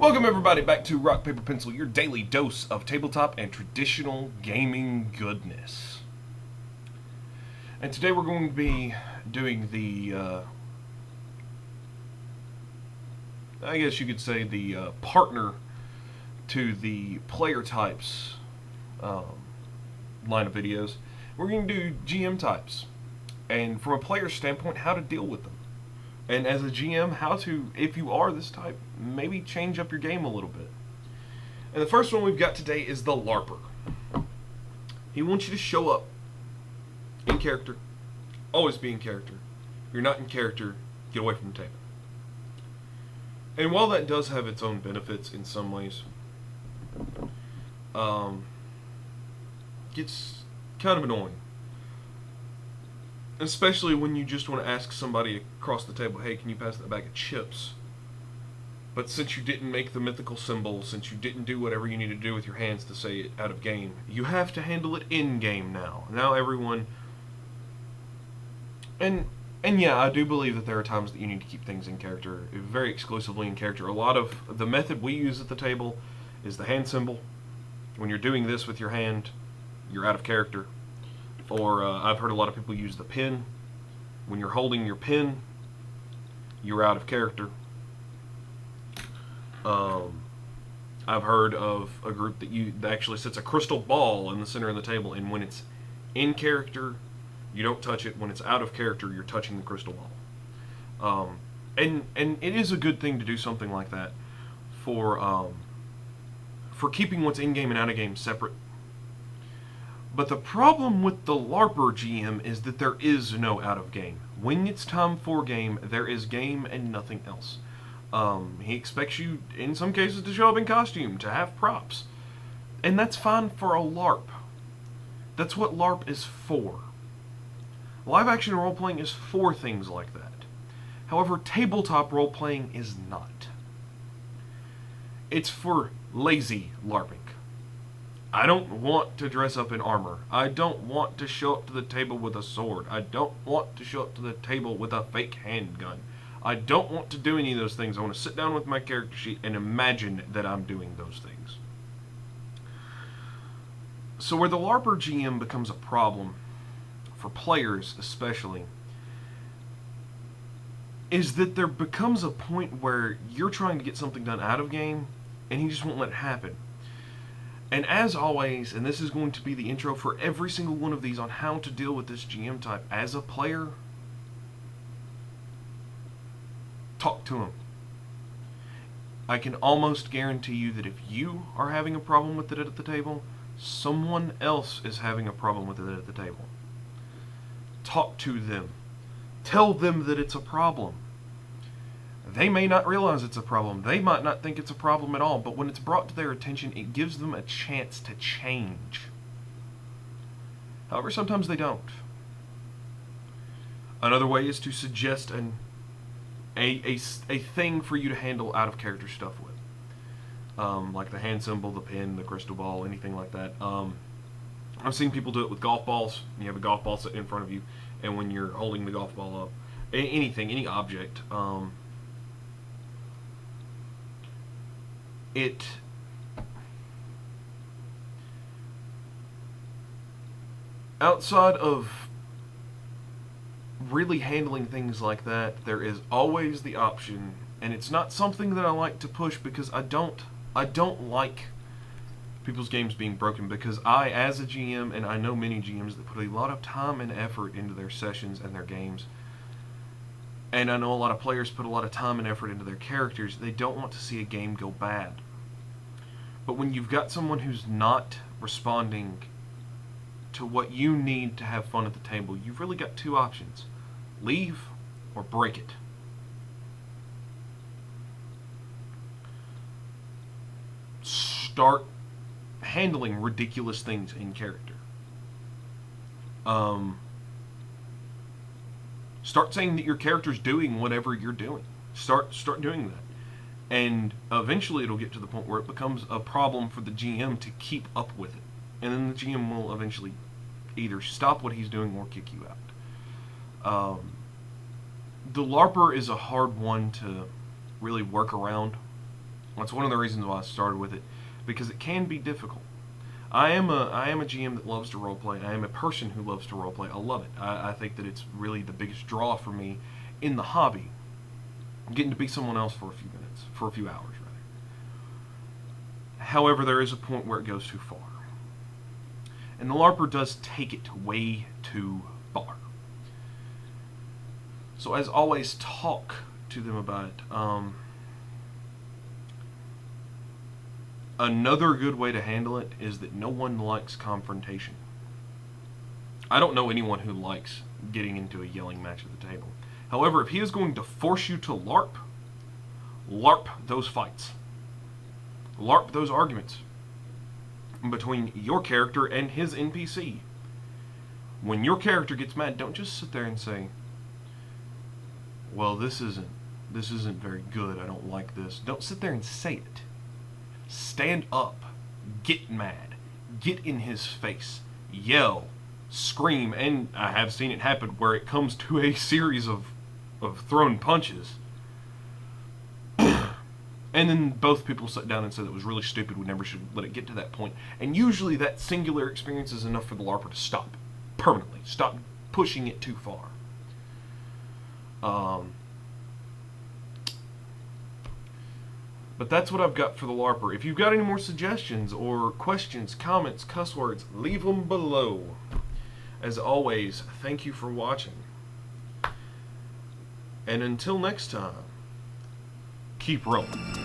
Welcome everybody back to Rock, Paper, Pencil, your daily dose of tabletop and traditional gaming goodness. And today we're going to be doing the, I guess you could say the partner to the player types line of videos. We're going to do GM types. And from a player standpoint, how to deal with them. And as a GM, how to, if you are this type, maybe change up your game a little bit. And the first one we've got today is the LARPer. He wants you to show up in character, always be in character. If you're not in character, get away from the table. And while that does have its own benefits in some ways, gets kind of annoying. Especially when you just want to ask somebody across the table, hey, can you pass that bag of chips? But since you didn't make the mythical symbol, since you didn't do whatever you need to do with your hands to say it out of game, you have to handle it in game now. Now everyone... And yeah, I do believe that there are times that you need to keep things in character, very exclusively in character. A lot of the method we use at the table is the hand symbol. When you're doing this with your hand, you're out of character. Or I've heard a lot of people use the pin. When you're holding your pin, you're out of character. I've heard of a group that actually sets a crystal ball in the center of the table, and when it's in character, you don't touch it. When it's out of character, you're touching the crystal ball. And it is a good thing to do something like that for keeping what's in game and out of game separate. But the problem with the LARPer GM is that there is no out of game. When it's time for game, there is game and nothing else. He expects you, in some cases, to show up in costume, to have props. And that's fine for a LARP. That's what LARP is for. Live action role-playing is for things like that. However, tabletop role-playing is not. It's for lazy LARPing. I don't want to dress up in armor. I don't want to show up to the table with a sword. I don't want to show up to the table with a fake handgun. I don't want to do any of those things. I want to sit down with my character sheet and imagine that I'm doing those things. So where the LARPer GM becomes a problem, for players especially, is that there becomes a point where you're trying to get something done out of game, and he just won't let it happen. And as always, and this is going to be the intro for every single one of these on how to deal with this GM type, as a player, talk to him. I can almost guarantee you that if you are having a problem with it at the table, someone else is having a problem with it at the table. Talk to them. Tell them that it's a problem. They may not realize it's a problem. They might not think it's a problem at all, but when it's brought to their attention, it gives them a chance to change. However, sometimes they don't. Another way is to suggest a thing for you to handle out of character stuff with. Like the hand symbol, the pin, the crystal ball, anything like that. I've seen people do it with golf balls. You have a golf ball sitting in front of you, and when you're holding the golf ball up, anything, any object, outside of really handling things like that, there is always the option, and it's not something that I like to push because I don't like people's games being broken, because I, as a GM, and I know many GMs that put a lot of time and effort into their sessions and their games, and I know a lot of players put a lot of time and effort into their characters, they don't want to see a game go bad. But when you've got someone who's not responding to what you need to have fun at the table, you've really got two options. Leave or break it. Start handling ridiculous things in character. Start saying that your character's doing whatever you're doing. Start doing that. And eventually it'll get to the point where it becomes a problem for the GM to keep up with it. And then the GM will eventually either stop what he's doing or kick you out. The LARPer is a hard one to really work around. That's one of the reasons why I started with it, because it can be difficult. I am a GM that loves to roleplay. I am a person who loves to roleplay. I love it. I think that it's really the biggest draw for me in the hobby. Getting to be someone else for a few minutes, for a few hours, rather. However, there is a point where it goes too far. And the LARPer does take it way too far. So as always, talk to them about it. Another good way to handle it is that no one likes confrontation. I don't know anyone who likes getting into a yelling match at the table. However, if he is going to force you to LARP, LARP those fights. LARP those arguments between your character and his NPC. When your character gets mad, don't just sit there and say, well, this isn't very good, I don't like this. Don't sit there and say it. Stand up, get mad, get in his face, yell, scream, and I have seen it happen where it comes to a series of thrown punches. And then both people sat down and said it was really stupid, we never should let it get to that point. And usually that singular experience is enough for the LARPer to stop permanently, stop pushing it too far. But that's what I've got for the LARPer. If you've got any more suggestions or questions, comments, cuss words, leave them below. As always, thank you for watching. And until next time, keep rolling.